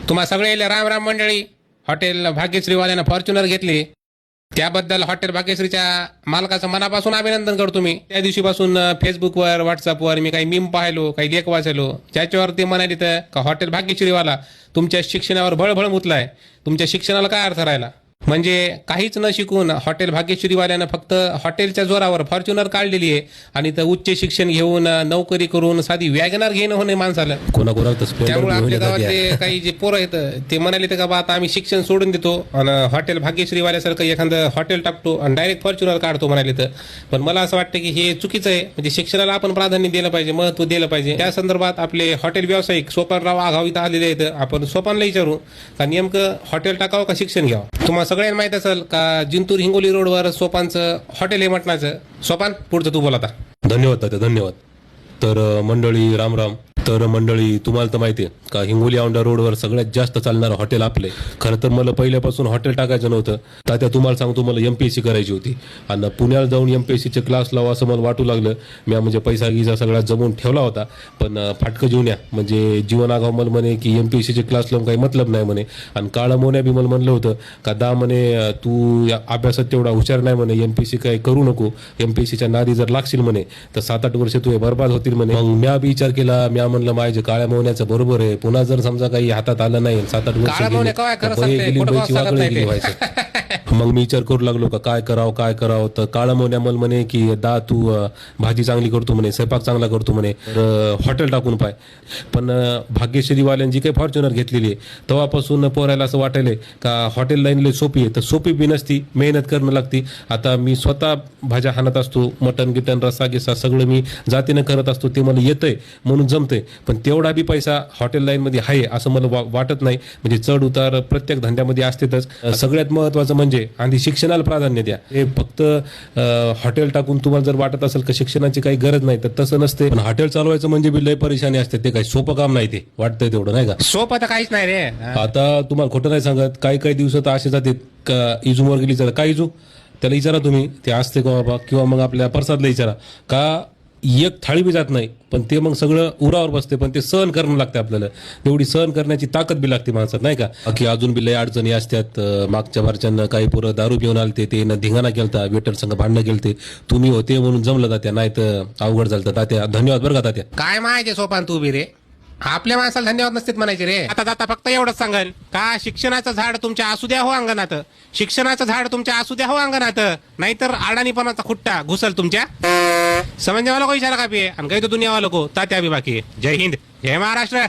तुम्हा सगळे राम राम मंडळी. हॉटेल भाग्यश्रीवाल्यानं फॉर्च्युनर घेतली त्याबद्दल हॉटेल भाग्यश्रीच्या मालकाचं मनापासून अभिनंदन करतो मी. त्या दिवशीपासून फेसबुकवर व्हॉट्सअपवर मी काही मीम पाहिलो, काही लेख वाचलो, ज्याच्यावर ते म्हणाले तर का हॉटेल भाग्यश्रीवाला तुमच्या शिक्षणावर भळभळ मुतलाय. तुमच्या शिक्षणाला काय अर्थ राहिला? म्हणजे काहीच न शिकून हॉटेल भाग्यश्रीवाल्यानं फक्त हॉटेलच्या जोरावर फॉर्च्युनर काढलेली आहे आणि तर उच्च शिक्षण घेऊन नोकरी करून साधी वॅगनर घेणं होणे माणसाला. त्यामुळे आपल्या गावातले काही जे पोरं आहेत ते म्हणाले का बा आता आम्ही शिक्षण सोडून देतो आणि हॉटेल भाग्यश्रीवाल्यासारखं एखादं हॉटेल टाकतो आणि डायरेक्ट फॉर्च्युनर काढतो म्हणाले तर. पण मला असं वाटतं की हे चुकीचं आहे. म्हणजे शिक्षणाला आपण प्राधान्य दिलं पाहिजे, महत्व दिलं पाहिजे. त्या संदर्भात आपले हॉटेल व्यावसायिक सोपानराव आघाव इथं आलेले आहेत. आपण सोपानला विचारू का नेमकं हॉटेल टाकावं का शिक्षण घ्यावं. तुम्हाला सगळ्यांना माहित असेल का जिंतूर हिंगोली रोडवर सोपानचं हॉटेल आहे मटणाचं. सोपान पुढचं तू बोल आता. धन्यवाद तात्या, धन्यवाद. तर मंडळी राम राम. तर मंडळी तुम्हाला तर माहिती आहे का हिंगोली औंढा रोडवर सगळ्यात जास्त चालणारं हॉटेल आपले. खरं तर मला पहिल्यापासून हॉटेल टाकायचं नव्हतं तात्या. तुम्हाला सांगतो मला MPSC करायची होती आणि पुण्याला जाऊन MPSCचे क्लास लावा असं मला वाटू लागलं. मी म्हणजे पैसा गिजा सगळा जमवून ठेवला होता. पण फाटकं जीवन्या म्हणजे जीवन आगाव मला म्हणे की MPSCचे क्लास लावून काही मतलब नाही म्हणे. आणि काळा मोन्या बी मला म्हणलं होतं का दा म्हणे तू अभ्यासात तेवढा हुशार नाही म्हणे, MPSC काही करू नको, MPSCच्या नादी जर लागशील म्हणे तर 7-8 वर्ष तू बर्बाद होतील म्हणे. मग म्या बी विचार केला. म्या म्हणलं माझ्या काळ्या मोन्याचं बरोबर आहे. पुन्हा जर समजा काही हातात आलं नाही 7-8 वर्ष मग मी विचार करू लागलो का काय करावं. तर काळा मोन्या मला म्हणे की दा तू भाजी चांगली करतो म्हणे, स्वयंपाक चांगला करतो म्हणे, हॉटेल टाकून पाय. पण भाग्यश्रीवाल्यांची काही फॉर्च्युनर घेतलेली आहे तेव्हापासून पोरायला असं वाटायलंय का हॉटेल लाईनला सोपी आहे. तर सोपी बी नसती, मेहनत करणं लागती. आता मी स्वतः भाज्या हाणत असतो, मटन गिटन रस्सा गिस्सा सगळं मी जातीनं करत असतो. ते मला येतंय म्हणून जमतंय. पण तेवढा बी पैसा हॉटेल लाईनमध्ये आहे असं मला वाटत नाही. म्हणजे चढ उतार प्रत्येक धंद्यामध्ये असतेच. सगळ्यात महत्त्वाचं म्हणजे आधी शिक्षणाला प्राधान्य द्या. हे फक्त हॉटेल टाकून तुम्हाला जर वाटत असेल का शिक्षणाची काही गरज नाही तर तसं नसते. पण हॉटेल चालवायचं म्हणजे बी लय परेशानी असते. ते काही सोपं काम नाही. ते वाटतंय तेवढं नाही का? सोपं तर काहीच नाही रे. आता तुम्हाला खोटं नाही सांगत, काही दिवस तर असे जातात का इजूमवर गेली तर काय इजू त्याला विचारा तुम्ही ते असते का बाबा, किंवा मग आपल्या प्रसादला विचारा का एक थाळी बी जात नाही. पण ते मग सगळं उरावर बसते. पण ते सहन करणं लागते आपल्याला. तेवढी सहन करण्याची ताकद बी लागते माणसात नाही का? की अजून बी लय अडचणी असतात. मागच्या वर्षांना काही पोरं दारू पिऊन आलते, ते धिंगाणा केलता, वेटर संघ भांडणं केलते. तुम्ही होते म्हणून जमलं तात्या, नाही तर अवघड झालं तात्या. धन्यवाद बरं का तात्या. काय माहिती सोपान तू बी रे. आपल्या माणसाला धन्यवाद नसतेत म्हणायचे रे. आता फक्त एवढंच सांगेल का शिक्षणाचं झाड तुमच्या असू द्या हो अंगणात. शिक्षणाचं झाड तुमच्या असू द्या हो अंगणात, नाहीतर अडाणीपणाचा खुट्टा घुसल तुमच्या. समजवाला को इशारा कापी आणि काही तो दुनियावाला को तात्या बी बाकी. जय हिंद, जय महाराष्ट्र.